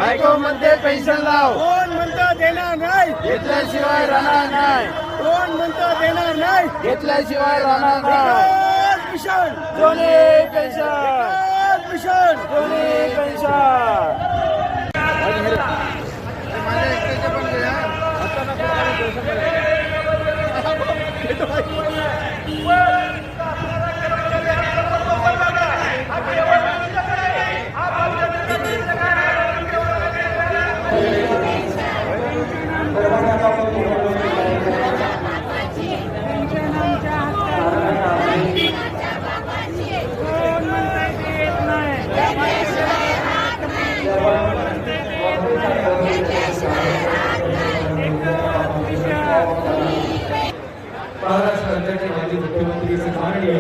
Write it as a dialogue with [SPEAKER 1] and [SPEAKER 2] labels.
[SPEAKER 1] बायको म्हणते पेन्शन लाव,
[SPEAKER 2] कोण म्हणतो देणार नाही,
[SPEAKER 1] घेतल्याशिवाय राहणार नाही,
[SPEAKER 2] कोण म्हणतो देणार नाही,
[SPEAKER 1] घेतल्याशिवाय राहणार नाही.
[SPEAKER 2] एकच मिशन,
[SPEAKER 1] दोन्ही पेन्शन,
[SPEAKER 2] एकच मिशन.
[SPEAKER 1] दोन्ही पेन्शन.
[SPEAKER 3] महाराष्ट्र राज्याचे माजी मुख्यमंत्री माननीय